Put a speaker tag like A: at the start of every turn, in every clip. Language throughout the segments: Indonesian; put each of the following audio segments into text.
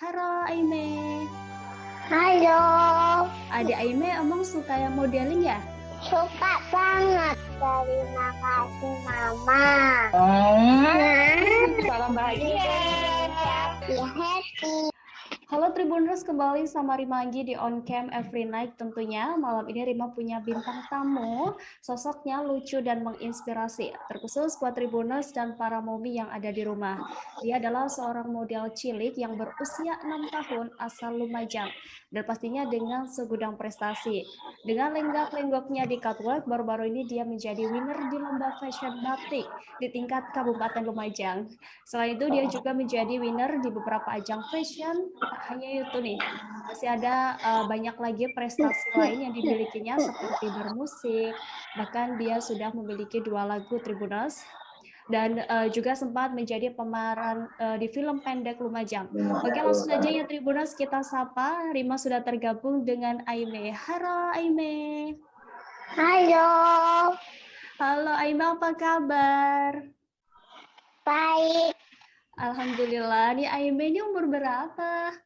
A: Halo Aime.
B: Halo.
A: Adik Aime emang suka yang modeling ya?
B: Suka banget. Terima kasih Mama.
C: Salam bahagia.
B: Happy.
A: Halo Tribuners, kembali sama Rima lagi di On Cam Every Night tentunya. Malam ini Rima punya bintang tamu, sosoknya lucu dan menginspirasi, terkhusus buat Tribuners dan para momi yang ada di rumah. Dia adalah seorang model cilik yang berusia 6 tahun asal Lumajang, dan pastinya dengan segudang prestasi. Dengan lenggak-lenggoknya di catwalk, baru-baru ini dia menjadi winner di lomba fashion batik di tingkat Kabupaten Lumajang. Selain itu dia juga menjadi winner di beberapa ajang fashion. Tak hanya itu nih, masih ada banyak lagi prestasi lain yang dimilikinya seperti bermusik, bahkan dia sudah memiliki 2 lagu Tribuners, dan juga sempat menjadi pemeran di film pendek Lumajang. Oke, langsung saja ya Tribuners, kita sapa. Rima sudah tergabung dengan Aime. Halo Aime.
B: Halo.
A: Halo Aime, apa kabar?
B: Baik.
A: Alhamdulillah. Nih Aime ini umur berapa?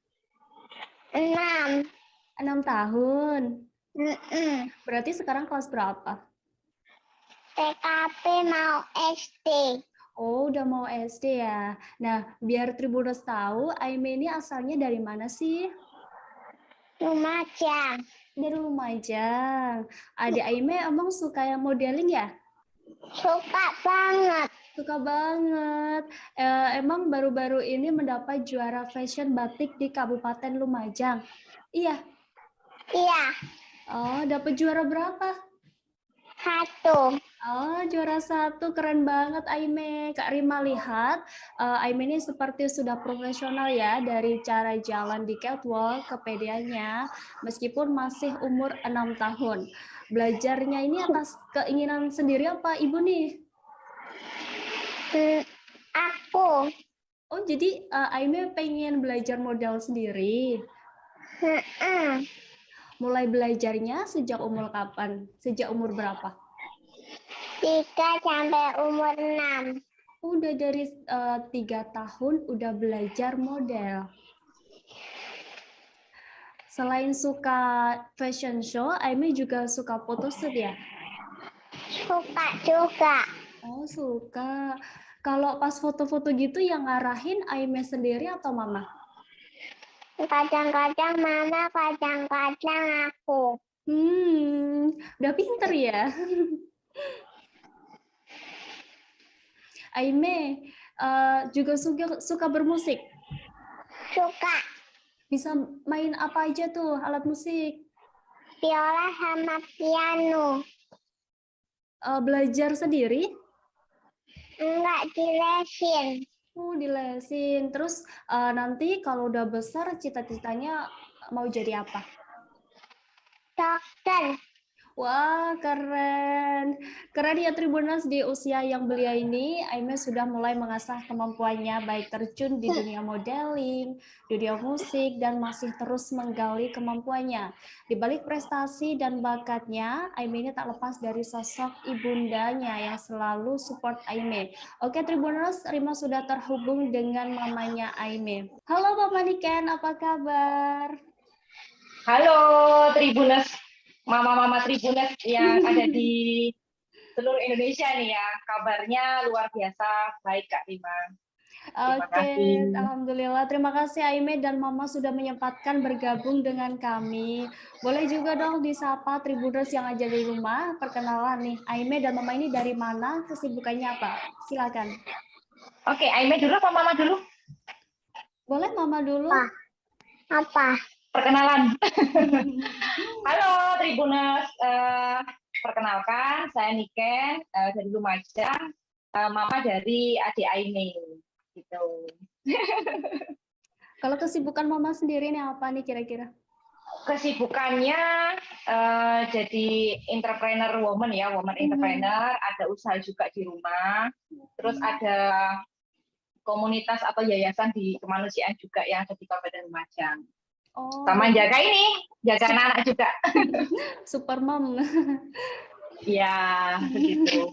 B: 6.
A: 6 tahun. Berarti sekarang kelas berapa?
B: TKP mau SD.
A: Oh, udah mau SD ya. Nah, biar Tribuners tahu, Aime ini asalnya dari mana sih?
B: Lumajang.
A: Dari Lumajang. Adik Aime emang suka yang modeling ya?
B: Suka banget.
A: Suka banget. Emang baru-baru ini mendapat juara fashion batik di Kabupaten Lumajang. Iya.
B: Iya.
A: Oh, dapat juara berapa?
B: 1.
A: Oh, juara 1, keren banget Aime. Kak Rima lihat, Aime ini seperti sudah profesional ya dari cara jalan di catwalk, kepedeannya, meskipun masih umur 6 tahun. Belajarnya ini atas keinginan sendiri apa ibu nih?
B: Aku.
A: Oh, jadi Aime pengen belajar model sendiri. Mulai belajarnya sejak umur kapan? Sejak umur berapa?
B: 3 sampai umur 6.
A: Udah dari 3 tahun udah belajar model. Selain suka fashion show, Aime juga suka photoshoot ya?
B: Suka juga.
A: Oh, suka. Kalau pas foto-foto gitu yang ngarahin Aime sendiri atau mama?
B: Kadang-kadang Mama, kadang-kadang aku.
A: Udah pinter ya. Aime juga suka bermusik.
B: Suka.
A: Bisa main apa aja tuh alat musik?
B: Viola sama piano.
A: Belajar sendiri?
B: Enggak, dilesin.
A: Dilesin. Terus nanti kalau udah besar cita-citanya mau jadi apa?
B: Dokter.
A: Wah, keren. Keren ya Tribuners, di usia yang belia ini, Aime sudah mulai mengasah kemampuannya baik terjun di dunia modeling, dunia musik, dan masih terus menggali kemampuannya. Di balik prestasi dan bakatnya, Aime ini tak lepas dari sosok ibundanya yang selalu support Aime. Oke Tribuners, Rima sudah terhubung dengan mamanya Aime. Halo Mama Niken, apa kabar?
C: Halo Tribuners, mama-mama Tribuners yang ada di seluruh Indonesia nih ya. Kabarnya luar biasa baik Kak Rima. Terima kasih.
A: Alhamdulillah. Terima kasih Aime dan Mama sudah menyempatkan bergabung dengan kami. Boleh juga dong disapa Tribuners yang aja di rumah. Perkenalan nih, Aime dan Mama ini dari mana, kesibukannya apa? Silakan.
C: Oke, Aime dulu apa Mama dulu?
A: Boleh Mama dulu.
B: Apa?
C: Perkenalan. Halo Tribuners, perkenalkan saya Niken dari Lumajang, Mama dari adik Aime. Gitu.
A: Kalau kesibukan Mama sendiri nih apa nih kira-kira?
C: Kesibukannya jadi entrepreneur woman ya, woman entrepreneur, ada usaha juga di rumah, terus ada komunitas atau yayasan di kemanusiaan juga yang ada di Kabupaten Lumajang.
A: Oh,
C: sama jaga anak-anak juga.
A: Super mom.
C: Ya, begitu.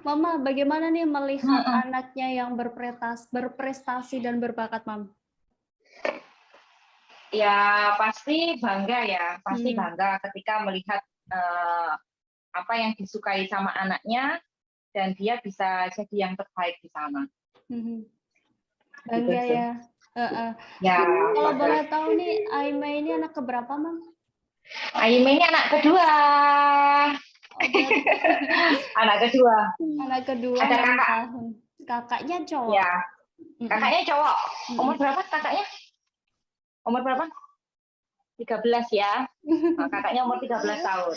A: Mama, bagaimana nih melihat anaknya yang berprestasi dan berbakat, Mam?
C: Ya pasti bangga ya, pasti
A: Hmm.
C: bangga ketika melihat apa yang disukai sama anaknya dan dia bisa jadi yang terbaik di sana.
A: Mhm.
C: Gitu
A: Bangga
C: sih.
A: ya. Heeh.
C: Ya,
A: Kalau
C: bangga.
A: boleh tahu nih, Aime ini anak keberapa, Mam?
C: Aime ini anak kedua.
A: Oh, berarti
C: Anak kedua.
A: anak kedua
C: Ada
A: 6
C: kakak.
A: tahun. Kakaknya cowok.
C: Ya,
A: Mm-mm.
C: kakaknya cowok. Umur
A: Mm-mm.
C: berapa kakaknya? Umur berapa? 13 ya. Nah, kakaknya umur 13 tahun.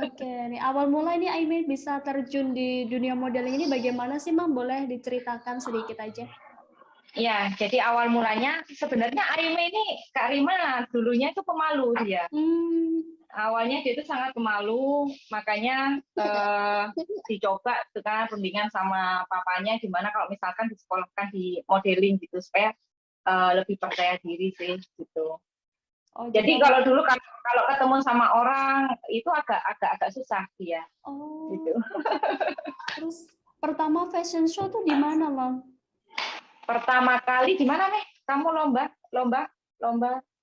A: Oke, nih awal mula ini Aime bisa terjun di dunia modeling ini bagaimana sih, Mam? Boleh diceritakan sedikit aja?
C: Ya, jadi awal mulanya sebenarnya Aime ini Kak Rima dulunya itu pemalu dia.
A: Hmm.
C: Awalnya dia itu sangat pemalu, makanya dicoba dengan pembimbingan sama papanya gimana kalau misalkan disekolahkan di modeling gitu supaya lebih percaya diri sih gitu.
A: Oh,
C: Jadi
A: jadi
C: kalau
A: awal.
C: dulu kalau ketemu sama orang itu agak susah dia
A: Oh,
C: gitu.
A: terus pertama fashion show tuh di mana, Mam?
C: Pertama kali di mana nih? Kamu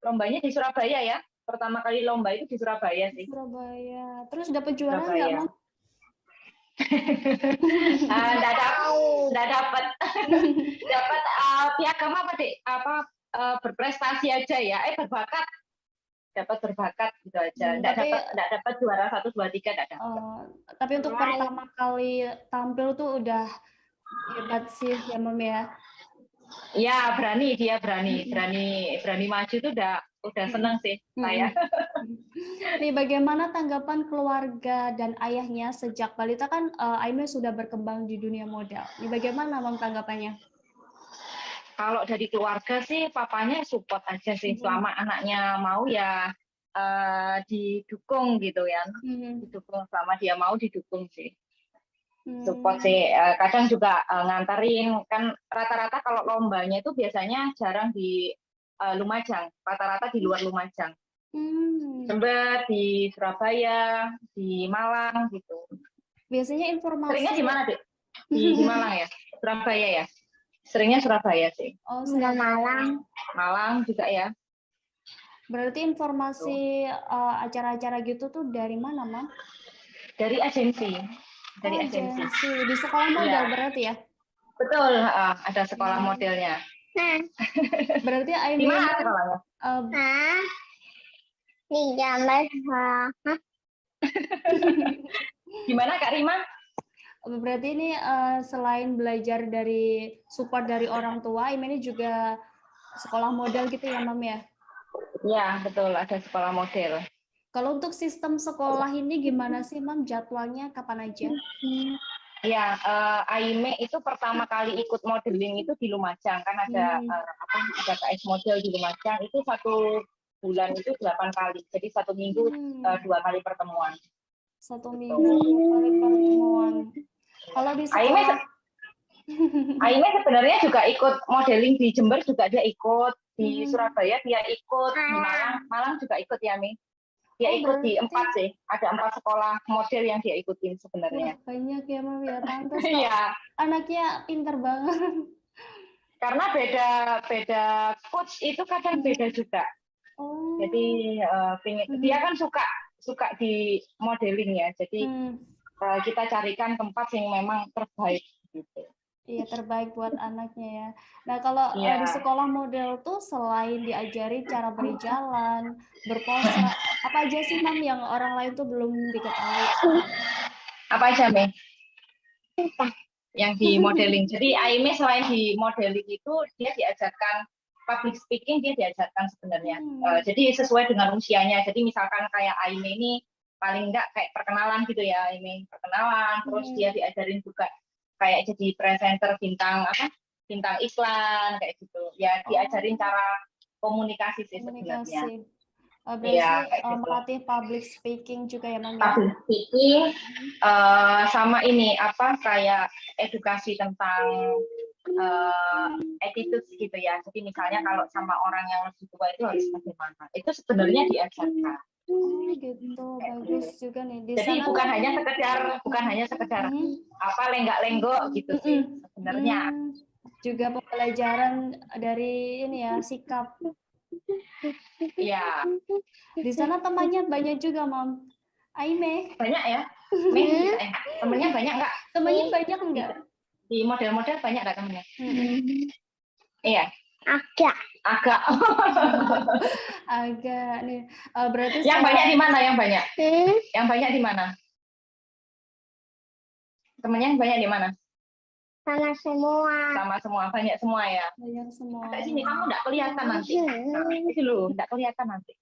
C: lombanya di Surabaya ya? Pertama kali lomba itu di Surabaya
A: Di
C: sih.
A: Surabaya. Terus dapat juara nggak,
C: Surabaya.
A: Mam?
C: Nggak dapat dapat piagam apa deh? Apa berprestasi aja ya? Berbakat, dapat berbakat gitu aja.
A: Hmm, tapi
C: Nggak dapat juara 1, 2, 3 nggak dapat.
A: eh, tapi untuk pertama kali tampil tuh udah hebat sih ya, Mam ya.
C: Ya dia berani
A: Mm-mm.
C: berani berani maju tuh udah
A: Mm-mm.
C: seneng sih
A: Mm-mm.
C: saya.
A: Nih, bagaimana tanggapan keluarga dan ayahnya sejak balita kan Aime sudah berkembang di dunia model. Nih, bagaimana Mam tanggapannya?
C: Kalau dari keluarga sih papanya support aja sih
A: Mhm.
C: selama anaknya mau ya didukung gitu ya.
A: Mhm.
C: Didukung selama dia mau didukung sih. Support
A: Hmm.
C: sih. Kadang juga nganterin kan rata-rata kalau lombanya itu biasanya jarang di Lumajang, rata-rata di luar Lumajang.
A: Hmm.
C: Jember, di Surabaya, di Malang gitu.
A: Biasanya
C: Seringnya di
A: informasi.
C: mana, Dek? Di Malang ya? Surabaya ya? Seringnya Surabaya sih.
A: Oh,
B: Malang.
A: Surabaya.
C: Malang juga ya.
A: Berarti
C: Tuh.
A: informasi acara-acara gitu tuh dari mana, Mam?
C: Dari agensi.
A: Oh,
C: Dari agensi.
A: agensi. Di sekolah model
C: Iya,
A: berarti ya?
C: betul. Ada sekolah
A: Hmm.
C: modelnya.
B: Nah,
A: Berarti
C: Di
A: Aime ini
C: mana sekolahnya?
B: ah, di gambar Hah?
C: Gimana Kak Rima?
A: berarti ini selain belajar dari support dari orang tua, Aime ini juga sekolah model gitu ya, Mam ya?
C: Ya, betul. Ada sekolah model.
A: Kalau untuk sistem sekolah ini gimana sih, Mam? Jadwalnya kapan aja?
C: Ya, Aime itu pertama kali ikut modeling itu di Lumajang kan ada
A: Hmm.
C: ada KS model di Lumajang itu 1 bulan itu 8 kali, jadi 1 minggu
A: Hmm.
C: 2 kali pertemuan.
A: Satu
C: Gitu.
A: minggu 2 kali pertemuan. Kalau di
C: Aime
A: sekolah,
C: Aime sebenarnya juga ikut modeling di Jember juga dia ikut di
A: Hmm.
C: Surabaya dia ikut di Malang juga ikut ya Mi. Dia
A: Oh
C: ikut di 4
A: berarti,
C: sih, ada 4 sekolah model yang dia ikutin
A: wah
C: sebenarnya.
A: banyak ya, Mam ya. Pantas kok
C: Iya,
A: anaknya pinter banget.
C: karena beda beda coach itu kadang
A: Hmm.
C: beda juga.
A: Oh.
C: Jadi dia
A: Mhm.
C: kan suka suka di modeling ya. Jadi
A: Hmm.
C: kita carikan tempat yang memang terbaik gitu.
A: Iya, terbaik buat anaknya ya. Nah, kalau di
C: Iya.
A: sekolah model tuh selain diajari cara berjalan, berpose, apa aja sih, Mam, yang orang lain tuh belum diketahui?
C: Apa aja, Mei? Yang di modeling. Jadi Aime selain di modeling itu dia diajarkan public speaking, dia diajarkan sebenarnya.
A: Hmm.
C: Jadi sesuai dengan usianya. Jadi misalkan kayak Aime ini paling enggak kayak perkenalan gitu ya, Aime perkenalan, terus dia
A: Hmm.
C: diajarin juga kayak jadi presenter bintang apa? Bintang iklan kayak gitu. Ya diajarin
A: Oh,
C: cara komunikasi sih sebenarnya.
A: komunikasi.
C: Iya,
A: Berarti
C: kayak gitu.
A: melatih public speaking juga ya, Mam ya?
C: Public speaking
A: Mhm.
C: sama ini apa kayak edukasi tentang attitude gitu ya. Jadi misalnya kalau sama orang yang lebih tua itu harus bagaimana. Itu sebenarnya diajarkan.
A: Oh, gitu. Bagus juga nih. Di
C: Jadi
A: sana
C: bukan hanya sekedar
A: Hmm.
C: apa lenggak-lenggok gitu sih
A: Mm-mm.
C: sebenarnya.
A: Hmm. Juga pembelajaran dari ini ya, sikap.
C: Iya,
A: Di sana temannya banyak juga, Mam. Aime,
C: banyak ya. Mei, temennya banyak nggak?
A: temannya banyak enggak?
C: Di model-model banyak nggak temennya? Iya,
B: Agak.
C: agak.
A: Agak nih. Berarti
C: Yang banyak di mana? Yang banyak?
B: Hmm,
C: Yang banyak di mana? Temennya yang banyak di mana?
B: sama semua.
C: Sama semua, banyak semua ya.
A: banyak semua.
C: Agak sini, kamu nggak kelihatan nanti. Nah, itu loh, nggak kelihatan nanti.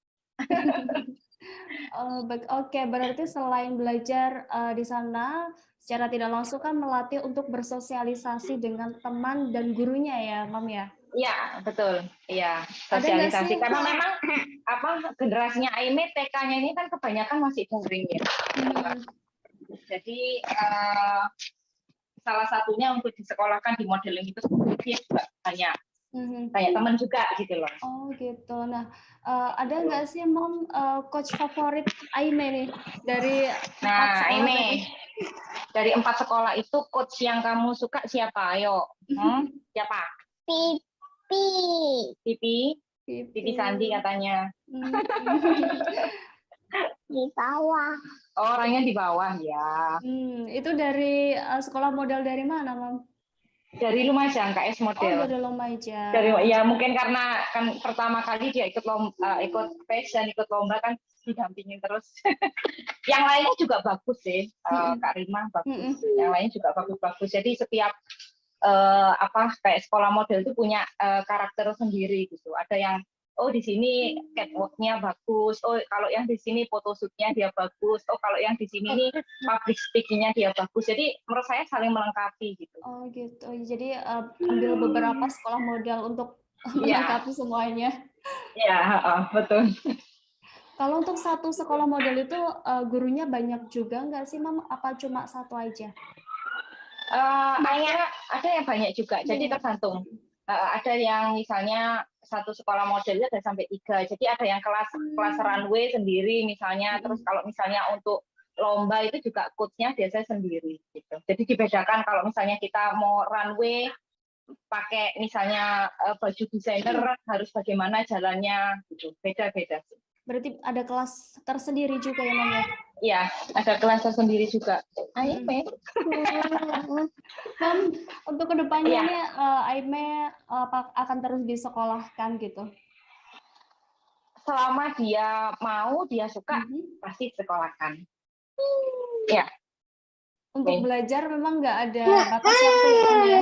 A: Oke, berarti selain belajar di sana, secara tidak langsung kan melatih untuk bersosialisasi dengan teman dan gurunya ya, Mam ya?
C: Iya, betul. Iya,
A: Ada nggak
C: sosialisasi.
A: sih?
C: Karena memang generasinya Aime TK-nya ini kan kebanyakan masih daring ya. Jadi salah satunya untuk disekolahkan di modeling itu dia juga banyak teman juga gitu loh.
A: Oh gitu. Nah, ada nggak sih Mom coach favorit Aime nih dari 4 sekolah
C: Aime,
A: tadi?
C: dari 4 sekolah itu coach yang kamu suka siapa? Ayo, siapa? Pipi Sandi katanya.
B: Di bawah.
C: Oh, orangnya di bawah ya.
A: Itu dari sekolah model dari mana, Mam?
C: Dari Lumajang, KS model.
A: Oh, dari Lumajang.
C: Ya mungkin karena kan pertama kali dia ikut ikut PES dan ikut lomba kan didampingin terus. Yang lainnya juga bagus sih, Kak Rima bagus. Yang lainnya juga bagus-bagus. Jadi setiap kayak sekolah model itu punya karakter sendiri gitu. Ada yang di sini catwalk-nya bagus. Oh, kalau yang di sini photoshoot-nya dia bagus. Oh, kalau yang di sini nih public speaking-nya dia bagus. Jadi menurut saya saling melengkapi gitu.
A: Oh, gitu. Jadi ambil beberapa sekolah model untuk melengkapi semuanya.
C: Iya, betul.
A: Kalau untuk satu sekolah model itu gurunya banyak juga nggak sih, Mam? Apa cuma satu aja?
C: Ada yang banyak juga. Jadi tergantung. Ada yang misalnya satu sekolah modelnya ada sampai 3. Jadi ada yang kelas runway sendiri misalnya. Terus kalau misalnya untuk lomba itu juga coach-nya biasanya sendiri gitu. Jadi dibedakan kalau misalnya kita mau runway pakai misalnya baju desainer harus bagaimana jalannya gitu. Beda-beda sih.
A: Berarti ada kelas tersendiri juga ya, Mam ya?
C: Iya, ada kelas tersendiri juga.
A: Aime. Mam, untuk kedepannya nih Aime akan terus disekolahkan gitu?
C: Selama dia mau, dia suka, pasti sekolahkan. Ya.
A: Untuk belajar memang nggak ada batas waktu ya?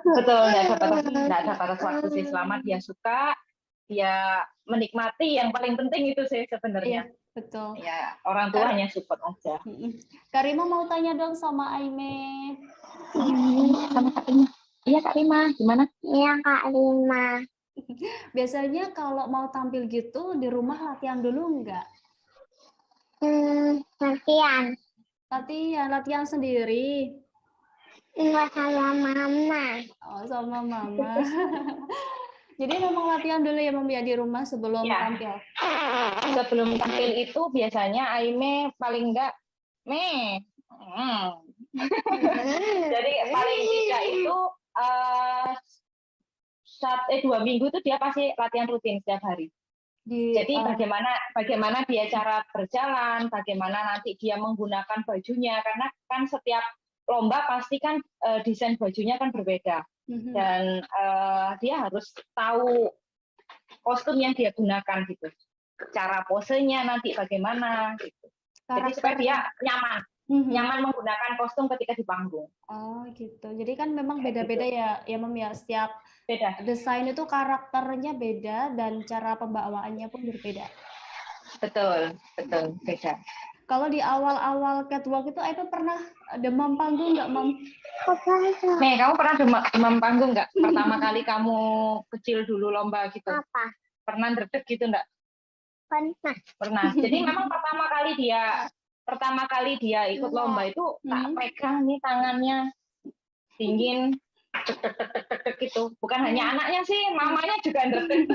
C: Betul, nggak ada batas waktu sih. Selama dia suka, dia menikmati, yang paling penting itu sih sebenarnya.
A: Iya, betul.
C: Ya, orang tuanya support aja.
A: Kak Rima mau tanya dong sama Aime.
C: Sama Kak Rima. Iya Kak Rima, gimana?
B: Iya Kak Rima.
A: Biasanya kalau mau tampil gitu di rumah latihan dulu nggak? Latihan sendiri.
B: Enggak, sama mama.
A: Oh, sama mama. Jadi memang latihan dulu ya Mami ya di rumah sebelum tampil.
C: Sebelum tampil itu biasanya Aime paling enggak Jadi paling tidak itu 2 minggu itu dia pasti latihan rutin setiap hari. Jadi bagaimana dia cara berjalan, bagaimana nanti dia menggunakan bajunya, karena kan setiap lomba pasti kan desain bajunya kan berbeda, dan dia harus tahu kostum yang dia gunakan gitu, cara posenya nanti bagaimana gitu. Jadi supaya dia nyaman menggunakan kostum ketika di panggung.
A: Oh gitu. Jadi kan memang beda-beda ya Mam ya, setiap desain itu karakternya beda dan cara pembawaannya pun berbeda.
C: Betul, beda.
A: Kalau di awal-awal catwalk itu Aime pernah demam panggung nggak, Mam?
C: Kamu pernah demam panggung nggak? Pertama kali kamu kecil dulu lomba gitu.
B: Apa?
C: Pernah dredeg gitu nggak? Pernah. Jadi memang pertama kali dia ikut lomba itu tak pegang nih tangannya, dingin, gitu. Bukan hanya anaknya sih, mamanya juga dredeg.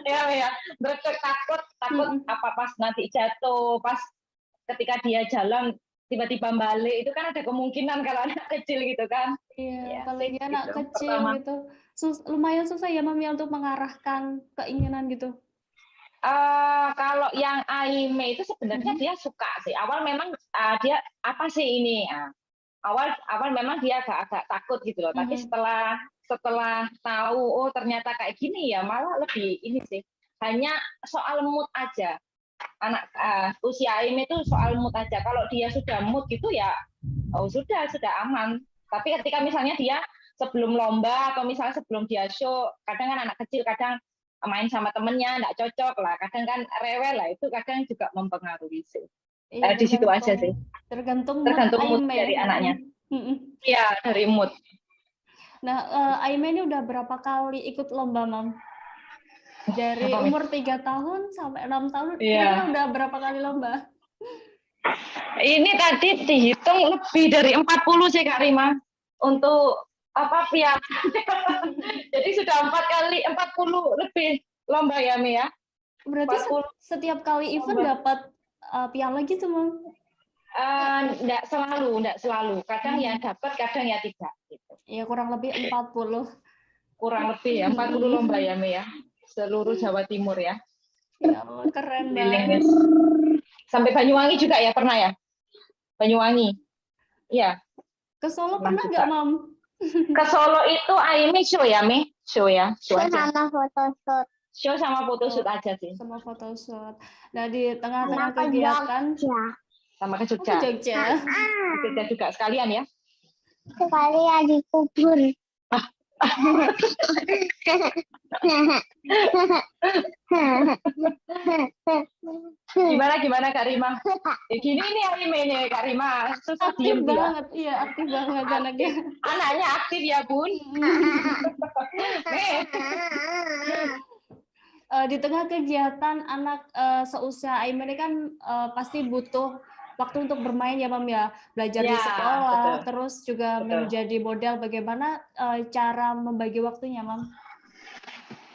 C: ya, dredeg, takut apa pas nanti jatuh, pas ketika dia jalan tiba-tiba balik itu kan ada kemungkinan kalau anak kecil gitu kan.
A: Iya,
C: Ya sih,
A: apalagi anak
C: gitu.
A: kecil
C: Pertama.
A: gitu. Lumayan susah ya Mam ya untuk mengarahkan keinginan gitu.
C: Kalau yang Aime itu sebenarnya
A: Mhm.
C: dia suka sih. Awal memang dia apa sih ini? Awal memang dia agak takut gitu loh. Tapi
A: Mhm.
C: setelah tahu oh ternyata kayak gini ya malah lebih ini sih. Hanya soal mood aja. Anak usia Aime itu soal mood aja. Kalau dia sudah mood gitu ya, oh sudah aman. Tapi ketika misalnya dia sebelum lomba atau misalnya sebelum dia show, kadang kan anak kecil kadang main sama temennya nggak cocok lah, kadang kan rewel lah, itu kadang juga mempengaruhi sih.
A: Iya,
C: Di situ aja sih,
A: tergantung mood
C: tergantung mood
A: Aime.
C: dari anaknya.
A: Mhm.
C: Iya, dari mood.
A: Nah, Aime ini udah berapa kali ikut lomba, Mam? Dari
C: Apa, Mi?
A: umur 3 tahun sampai 6 tahun, kira-kira
C: Iya.
A: udah berapa kali lomba?
C: Ini tadi dihitung lebih dari 40 sih Kak Rima. Untuk apa ya? Jadi sudah 40 lebih lomba ya Mi ya.
A: Berarti
C: 40
A: setiap kali event
C: lomba.
A: dapat piala gitu, Mam?
C: Enggak selalu. Kadang ya dapat, kadang ya tidak. Gitu.
A: Ya, kurang lebih 40.
C: Kurang lebih ya, 40 lomba ya, Mi ya. Seluruh Jawa Timur ya.
A: Ya, keren
C: Keliling.
A: banget.
C: Sampai Banyuwangi juga ya, pernah ya? Banyuwangi. Iya.
A: Ke Solo
C: Pernah
A: pernah nggak,
C: juga.
A: Mam?
C: Ke Solo itu Aimi show ya, Mi? Show ya, show aja.
B: Sama photoshoot.
C: Show sama photoshoot aja sih.
A: Sama photoshoot. Nah, di tengah-tengah
B: Sama ke
A: kegiatan
B: Jogja.
C: Sama ke
A: ke
C: Jogja.
A: Jogja.
C: Ke Jogja juga sekalian ya.
B: Sekali ya dikubur.
C: Gimana Kak Rima? Gini nih Aimi nih Kak Rima. Susah
A: Aktif
C: diem dia.
A: banget, iya aktif banget anaknya.
C: Anaknya aktif ya Bun.
A: Di tengah kegiatan anak seusia Aiman ini kan pasti butuh waktu untuk bermain ya Mam ya, belajar di
C: Ya,
A: sekolah,
C: betul.
A: terus juga
C: Betul.
A: menjadi model. Bagaimana cara membagi waktunya Mam?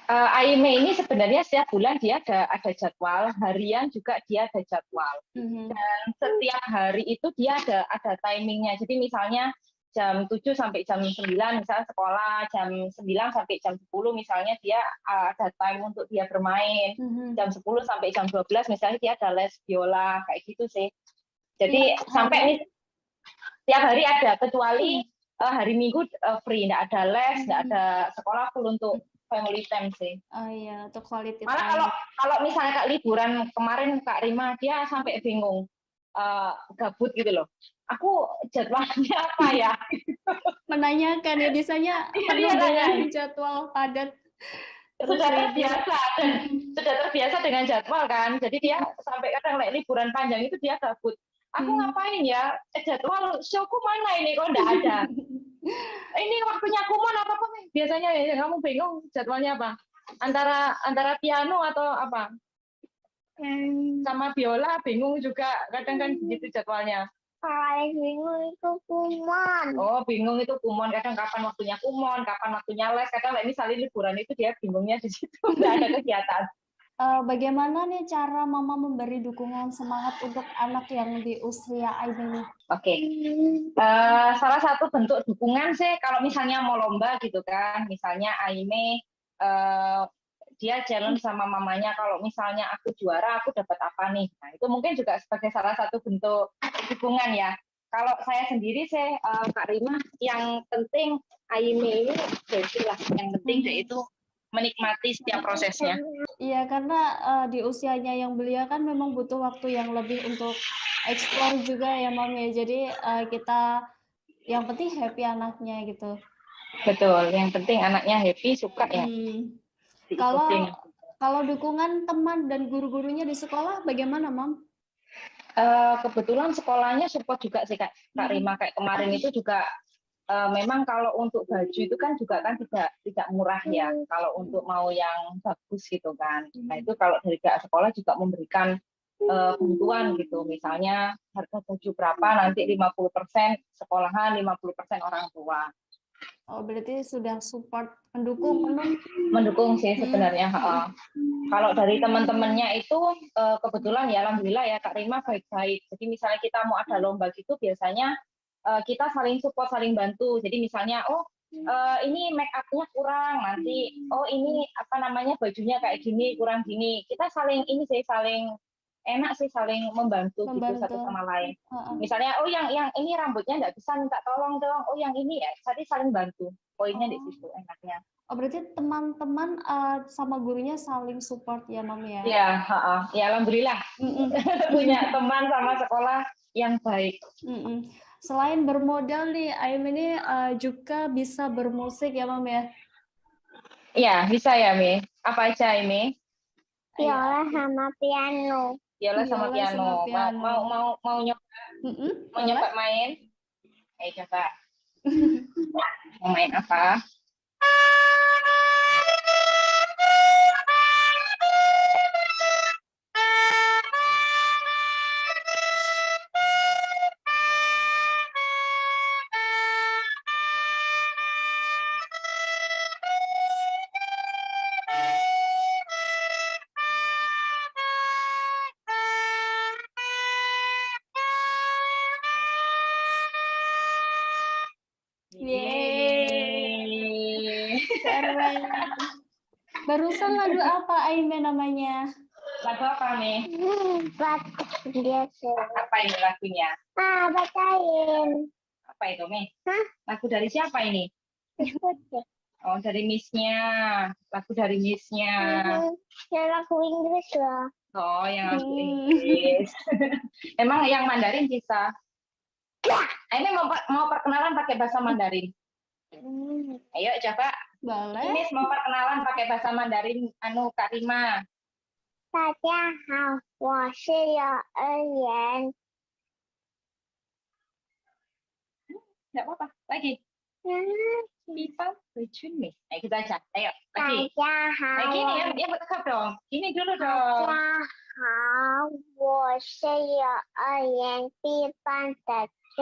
C: Aime ini sebenarnya setiap bulan dia ada jadwal, harian juga dia ada jadwal. Dan setiap hari itu dia ada timingnya. Jadi misalnya jam 7 sampai jam 9 misalnya sekolah, jam 9 sampai jam 10 misalnya dia ada time untuk dia bermain. Jam 10 sampai jam 12 misalnya dia ada les biola, kayak gitu sih. Jadi sampai tiap hari ada, kecuali hari Minggu free, nggak ada les, nggak ada sekolah, full untuk family time sih.
A: Oh iya, untuk quality time.
C: Malah kalau misalnya Kak liburan kemarin Kak Rima dia sampai bingung, gabut gitu loh. Aku jadwalnya apa ya?
A: Menanyakan ya, biasanya penuh dengan jadwal padat.
C: Sudah terbiasa dengan jadwal kan. Jadi dia sampai kadang liburan panjang itu dia gabut. Aku ngapain ya? Jadwal showku mana ini kok nggak ada? Ini waktunya kumon apa nih? Biasanya ya, kamu bingung jadwalnya apa? Antara piano atau apa? Sama biola bingung juga, kadang kan begitu jadwalnya.
B: Kalau bingung itu kumon.
C: Oh, bingung itu kumon, kadang kapan waktunya kumon, kapan waktunya les, kadang misalnya liburan itu dia bingungnya di situ, nggak ada kegiatan.
A: Bagaimana nih cara Mama memberi dukungan semangat untuk anak yang di usia Aime ini?
C: Oke. Salah satu bentuk dukungan sih kalau misalnya mau lomba gitu kan, misalnya Aime dia challenge sama mamanya, kalau misalnya aku juara aku dapat apa nih. Nah, itu mungkin juga sebagai salah satu bentuk dukungan ya. Kalau saya sendiri sih Kak Rima, yang penting Aime ini happy lah, yang penting yaitu menikmati setiap prosesnya.
A: Iya, karena di usianya yang belia kan memang butuh waktu yang lebih untuk eksplor juga ya Mam ya. Jadi kita yang penting happy anaknya gitu.
C: Betul, yang penting anaknya happy, suka ya.
A: Kalau dukungan teman dan guru-gurunya di sekolah bagaimana Mam?
C: Kebetulan sekolahnya support juga sih Kak Rima, kayak kemarin itu juga memang kalau untuk baju itu kan juga kan tidak murah ya, kalau untuk mau yang bagus gitu kan. Nah itu kalau dari pihak sekolah juga memberikan bantuan gitu, misalnya harga baju berapa nanti 50% sekolahan, 50% orang tua.
A: Oh berarti sudah support, mendukung
C: sih sebenarnya. Kalau dari teman-temannya itu kebetulan ya alhamdulillah ya Kak Rima baik-baik. Jadi misalnya kita mau ada lomba gitu biasanya kita saling support, saling bantu. Jadi misalnya, ini make up-nya kurang, nanti ini apa namanya bajunya kayak gini, kurang gini. Kita saling ini sih saling enak sih saling membantu gitu satu sama lain. Misalnya yang ini rambutnya nggak bisa minta tolong dong. Yang ini ya, tadi saling bantu. Poinnya di situ enaknya.
A: Oh, berarti teman-teman sama gurunya saling support ya, Mam ya?
C: Iya, ya alhamdulillah. Punya teman sama sekolah yang baik.
A: Selain bermodal nih, Aim ini juga bisa bermusik ya, Mam ya?
C: Iya, bisa ya, Mi. Apa aja ini?
B: Viola sama piano.
C: Viola sama piano. Mau nyoba? Mau nyoba main? Ayo coba. Mau main apa?
A: Yeay, keren. Barusan lagu apa Aime namanya?
C: Lagu apa nih?
B: Bagus biasa.
C: Apa ini lagunya?
B: Bacain.
C: Apa itu, Mi? Lagu dari siapa ini? Oh, dari Miss-nya. Lagu dari Miss-nya.
B: Yang lagu Inggris lah.
C: Oh, yang lagu Inggris. Emang yang Mandarin bisa? Ini mau perkenalan pakai bahasa Mandarin. Ayo coba.
A: Boleh.
C: Ini mau perkenalan pakai bahasa Mandarin Kak Rima.
B: 大家好，我是幼儿园。
C: Nggak apa-apa. Lagi. Bisa bercumi. Ayo kita aja. Ayo,
B: 大
C: lagi.
B: 家好，
C: Gini ya bertekap dong. Gini dulu
B: 大
C: dong.
B: 家好，我是幼儿园B班的春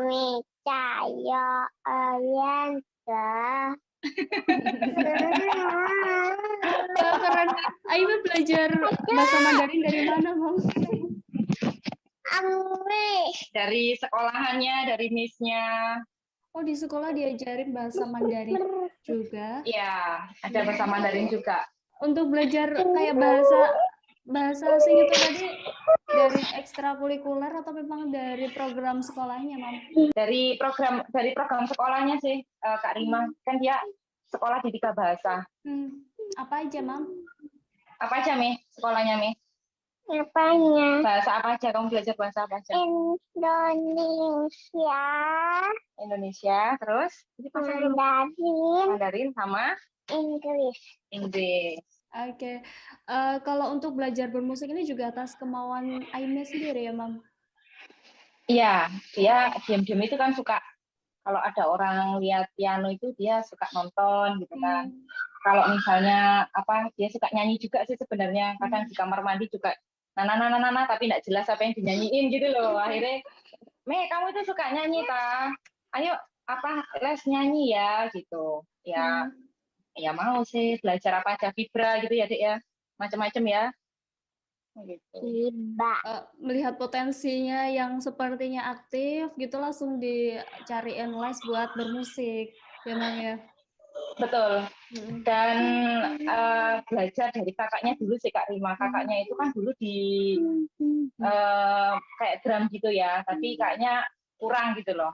B: 米，在幼儿园的。
A: Keren. Aime belajar bahasa Mandarin dari mana, Mam?
C: Dari sekolahannya, dari Miss-nya.
A: Oh, di sekolah diajarin bahasa Mandarin juga?
C: Iya, ada bahasa Mandarin juga.
A: Untuk belajar kayak bahasa asing itu tadi dari ekstrakurikuler atau memang dari program sekolahnya, Mam?
C: Dari program sekolahnya sih, Kak Rima. Kan dia sekolah di 3 bahasa.
A: Apa aja, Mam?
C: Apa aja, Mi? Sekolahnya, Mi?
B: Apanya?
C: Bahasa apa aja? Kamu belajar bahasa apa aja?
B: Indonesia.
C: Indonesia, terus? Mandarin sama?
B: Inggris.
A: Oke. Kalau untuk belajar bermusik ini juga atas kemauan Aime sendiri ya, Mam?
C: Iya, dia diam-diam itu kan suka. Kalau ada orang lihat piano itu dia suka nonton gitu kan. Kalau misalnya dia suka nyanyi juga sih sebenarnya. Kadang di kamar mandi juga nana tapi nggak jelas apa yang dinyanyiin gitu loh. Akhirnya, "Me, kamu itu suka nyanyi ta? Ayo les nyanyi ya," gitu. Ya mau sih belajar apa aja, vibra gitu ya, Dek ya. Macam-macam ya. Gitu.
A: Melihat potensinya yang sepertinya aktif gitu langsung dicariin les buat bermusik ya, Mam ya.
C: Betul. Dan belajar dari kakaknya dulu sih, Kak Rima. Kakaknya itu kan dulu di kayak drum gitu ya, tapi kayaknya kurang gitu loh.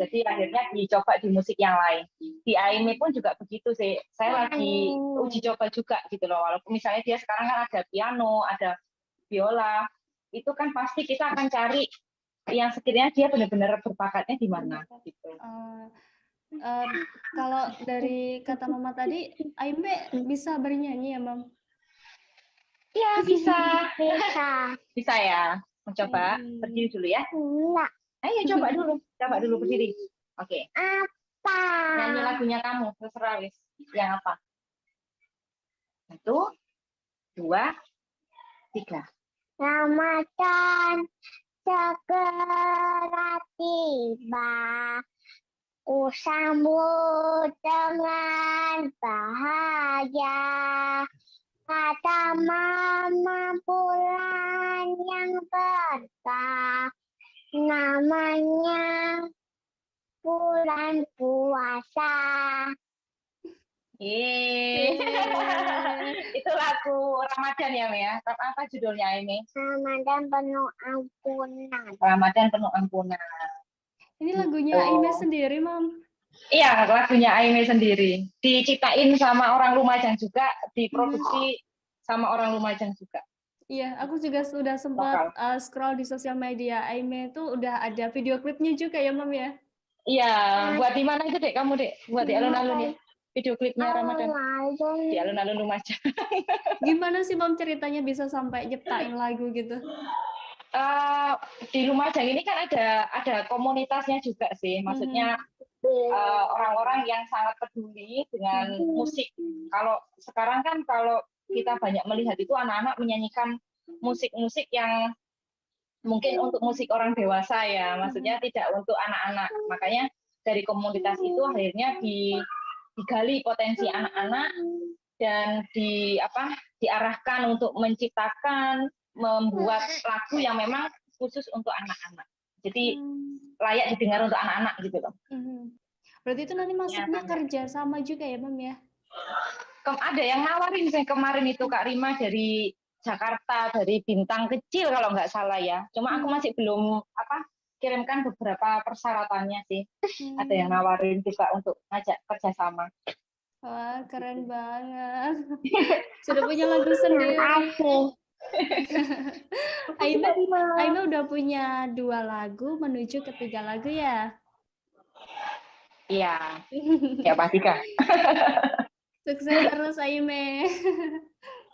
C: Jadi akhirnya dicoba di musik yang lain. Di Aime pun juga begitu sih. Saya lagi uji coba juga gitu loh. Walaupun misalnya dia sekarang kan ada piano, ada biola, itu kan pasti kita akan cari yang sekiranya dia benar-benar berbakatnya di mana gitu.
A: Kalau dari kata Mama tadi, Aime bisa bernyanyi ya, Mam?
C: Ya bisa.
B: Bisa
C: Ya. Mencoba berdiri dulu ya.
B: Enggak.
C: Ayo coba dulu berdiri. Oke.
B: Apa?
C: Nyanyi lagunya kamu, terserah wis. Yang apa? 1, 2, 3.
B: Ramadan segera tiba, ku sambut dengan bahagia. Kata mama bulan yang berkah, namanya bulan puasa.
C: Itu lagu Ramadan ya, Mia? Apa judulnya ini?
B: Ramadan penuh ampunan.
C: Ramadan penuh ampunan.
A: Ini lagunya Aime sendiri, Mam.
C: Iya, lagunya Aime sendiri. Diciptain sama orang Lumajang juga, diproduksi sama orang Lumajang juga.
A: Iya, aku juga sudah sempat scroll di sosial media. Aime itu udah ada video klipnya juga ya, Mam ya?
C: Iya, buat di mana itu, Dek? Kamu, Dek? Buat di alun-alun ya? Video klipnya Ramadan. Di alun-alun Lumajang.
A: Gimana sih, Mam, ceritanya bisa sampai nyiptain lagu gitu?
C: Di Lumajang ini kan ada komunitasnya juga sih. Maksudnya orang-orang yang sangat peduli dengan musik. Kalau sekarang kan kalau kita banyak melihat itu anak-anak menyanyikan musik-musik yang mungkin untuk musik orang dewasa ya, maksudnya tidak untuk anak-anak. Makanya dari komunitas itu akhirnya digali potensi anak-anak dan diarahkan untuk menciptakan, membuat lagu yang memang khusus untuk anak-anak. Jadi layak didengar untuk anak-anak gitu loh.
A: Berarti itu nanti masuknya kerja sama juga ya, Mam ya?
C: Ada yang nawarin sih kemarin itu Kak Rima dari Jakarta, dari Bintang Kecil kalau nggak salah ya. Cuma aku masih belum kirimkan beberapa persyaratannya sih. Ada yang nawarin juga untuk ngajak kerjasama.
A: Wah, keren banget. Sudah punya lagu sendiri. Aime udah punya 2 lagu menuju ke 3 lagu ya?
C: Iya. Ya pasti Kak.
A: Sukses terus Aime.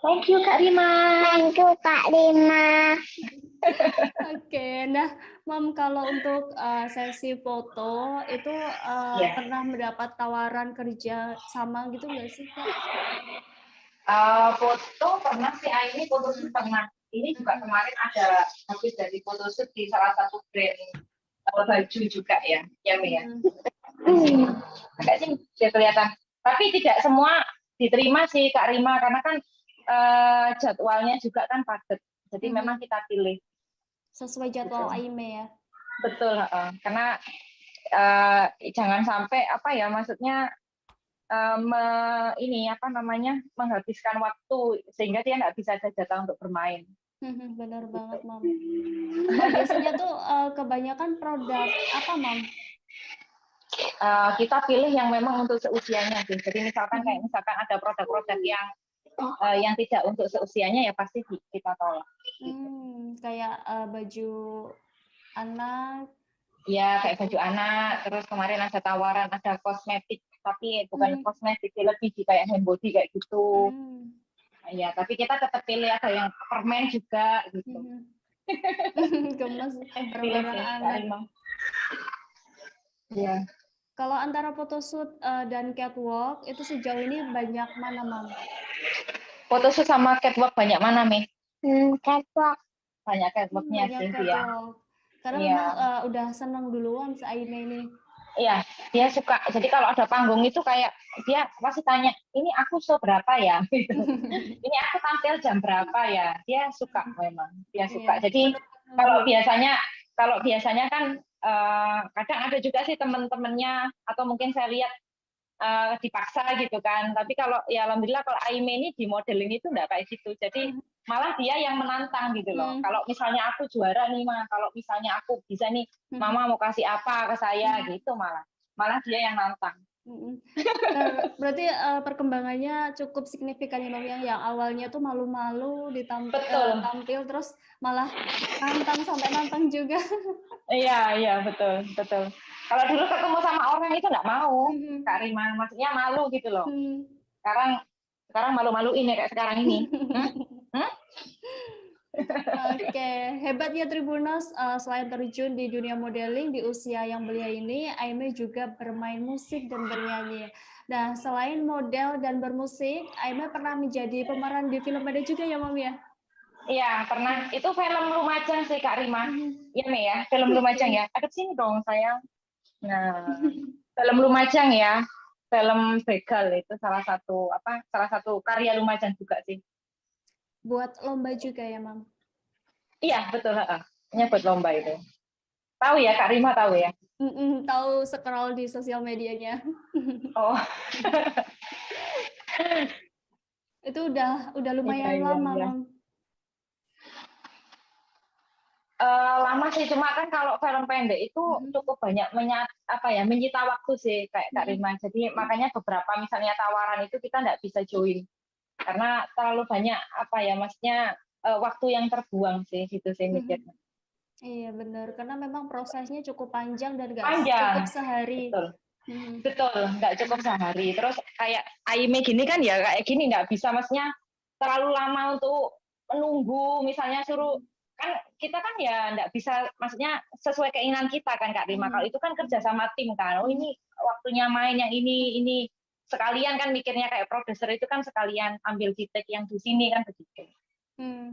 B: Thank you Kak Rima. Thank you Kak Rima.
A: Oke, nah Mam, kalau untuk sesi foto itu pernah mendapat tawaran kerja sama gitu nggak sih Kak?
C: Foto pernah sih, ini photoshoot pernah. Ini juga kemarin ada habis dari photoshoot di salah satu brand baju juga ya, ya Mia. Agak sih dia kelihatan. Tapi tidak semua diterima sih Kak Rima karena kan jadwalnya juga kan padat. Jadi memang kita pilih
A: sesuai jadwal Aime ya.
C: Betul, karena jangan sampai maksudnya menghabiskan waktu sehingga dia nggak bisa ada jatah untuk bermain.
A: Benar banget, Mam. Biasanya tuh kebanyakan produk apa, Mam?
C: Kita pilih yang memang untuk seusianya sih. Jadi misalkan ada produk-produk yang tidak untuk seusianya ya pasti kita tolak.
A: Kayak baju anak.
C: Ya, kayak baju anak. Terus kemarin ada tawaran ada kosmetik, tapi bukan kosmetik, lebih di kayak hand body kayak gitu. Ya, tapi kita tetap pilih ada yang permen juga gitu.
A: Gemes barang anak.
C: Ya.
A: Kalau antara photoshoot dan catwalk itu sejauh ini banyak mana, Mam?
C: Photoshoot sama catwalk banyak mana, Mi?
B: Catwalk.
C: Banyak catwalknya sih dia.
A: Karena memang udah seneng duluan si Aime ini.
C: Iya, dia suka. Jadi kalau ada panggung itu kayak dia pasti tanya, ini aku show berapa ya? Ini aku tampil jam berapa ya? Dia suka memang. Dia suka. Jadi kalau biasanya kan kadang ada juga sih teman-temannya atau mungkin saya lihat dipaksa gitu kan. Tapi kalau ya alhamdulillah kalau Aime ini di modeling itu enggak kayak gitu. Jadi malah dia yang menantang gitu loh. Kalau misalnya aku juara nih, kalau misalnya aku bisa nih, Mama mau kasih apa ke saya gitu malah dia yang nantang.
A: Berarti perkembangannya cukup signifikan ya, Mam, yang awalnya tuh malu-malu tampil terus malah nantang juga.
C: Iya betul. Kalau dulu ketemu sama orang itu nggak mau, Kak Rima, maksudnya malu gitu loh. Sekarang malu-maluin ya kayak sekarang ini.
A: Oke, hebat ya Tribuners. Selain terjun di dunia modeling di usia yang belia ini, Aime juga bermain musik dan bernyanyi. Nah, selain model dan bermusik, Aime pernah menjadi pemeran di film pendek juga ya, Mam ya?
C: Iya, pernah. Itu film Lumajang sih, Kak Rima. Iya, Mi ya, film Lumajang ya. Ada sini dong, sayang. Nah, film Lumajang ya. Film Begal itu salah satu karya Lumajang juga sih.
A: Buat lomba juga ya, Mam?
C: Iya, betul. Buat lomba itu. Tahu ya, Kak Rima tahu ya?
A: Tahu, scroll di sosial medianya.
C: Oh.
A: Itu udah lumayan
C: Iya,
A: lama,
C: iya.
A: Mam.
C: Lama sih, cuma kan kalau film pendek itu cukup banyak menyita waktu sih kayak Kak Rima. Jadi makanya beberapa misalnya tawaran itu kita nggak bisa join karena terlalu banyak maksudnya waktu yang terbuang sih gitu sih mikirnya.
A: Iya benar, karena memang prosesnya cukup panjang dan nggak
C: Panjang,
A: cukup sehari.
C: betul. Betul, nggak cukup sehari. Terus kayak Aime gini kan ya kayak gini nggak bisa, maksudnya terlalu lama untuk menunggu. Misalnya suruh kan kita kan ya nggak bisa, maksudnya sesuai keinginan kita kan Kak Rima. Kalau itu kan kerja sama tim kan. Oh ini waktunya main yang ini sekalian kan mikirnya kayak produser itu kan sekalian ambil di take yang di sini kan begitu.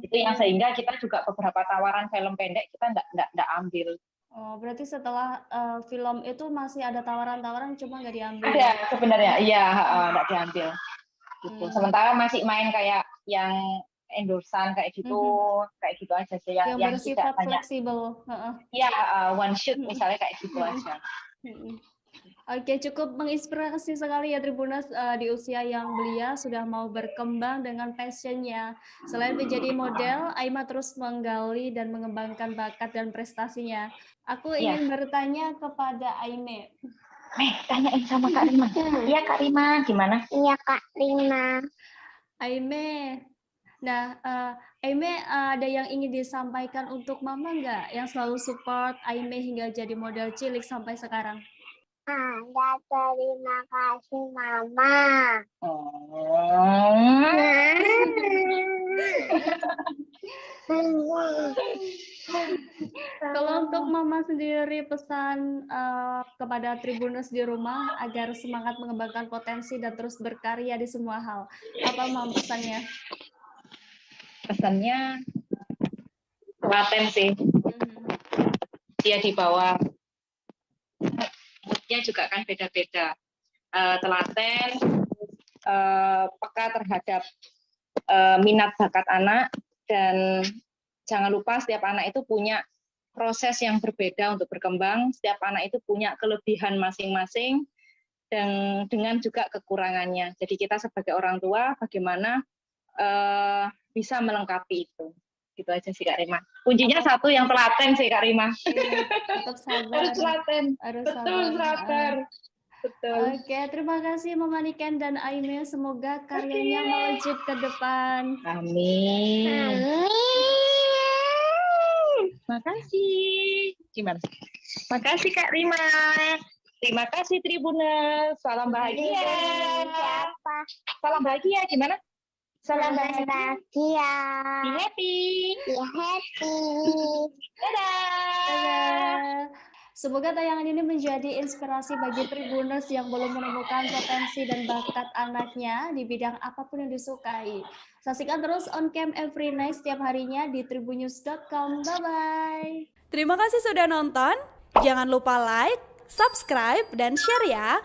C: Itu yang sehingga kita juga beberapa tawaran film pendek kita nggak ambil.
A: Oh, berarti setelah film itu masih ada tawaran-tawaran cuma nggak diambil.
C: Ada sebenarnya, iya nggak diambil. Gitu. Sementara masih main kayak yang endorsan kayak gitu aja sih
A: Yang
C: yang
A: bersifat
C: tidak banyak.
A: fleksibel.
C: Iya, one shoot misalnya kayak gitu aja.
A: Oke, cukup menginspirasi sekali ya Tribuners, di usia yang belia sudah mau berkembang dengan passionnya. Selain menjadi model, Aima terus menggali dan mengembangkan bakat dan prestasinya. Aku ingin bertanya kepada Aime.
C: Tanyain sama Kak Rima. Iya Kak Rima, gimana?
B: Iya Kak Rima.
A: Aime, nah Aime ada yang ingin disampaikan untuk Mama nggak? Yang selalu support Aime hingga jadi model cilik sampai sekarang.
B: Ada, terima kasih Mama.
A: Kalau untuk Mama sendiri pesan kepada Tribuners di rumah agar semangat mengembangkan potensi dan terus berkarya di semua hal. Apa Mama pesannya?
C: Pesannya telaten sih. Dia di bawah. Moodnya juga kan beda-beda. Telaten, peka terhadap minat bakat anak, dan jangan lupa setiap anak itu punya proses yang berbeda untuk berkembang. Setiap anak itu punya kelebihan masing-masing dan dengan juga kekurangannya. Jadi kita sebagai orang tua bagaimana bisa melengkapi itu. Gitu aja sih Kak Rima. Kuncinya satu, yang telaten sih Kak Rima.
A: Tetap sabar.
C: Harus telaten. Betul, sabar. Betul.
A: Oke, terima kasih Mama Niken dan Aime. Semoga karyanya melejit ke depan.
C: Amin. Makasih. Gimana? Makasih Kak Rima. Terima kasih Tribuners. Salam bahagia.
B: Siapa?
C: Salam bahagia gimana? Salam bahagia.
B: Be
C: happy.
B: Be happy.
A: Dadah. Semoga tayangan ini menjadi inspirasi bagi Tribuners yang belum menemukan potensi dan bakat anaknya di bidang apapun yang disukai. Saksikan terus On Cam Every Night setiap harinya di tribunnews.com. Bye-bye.
D: Terima kasih sudah nonton. Jangan lupa like, subscribe, dan share ya.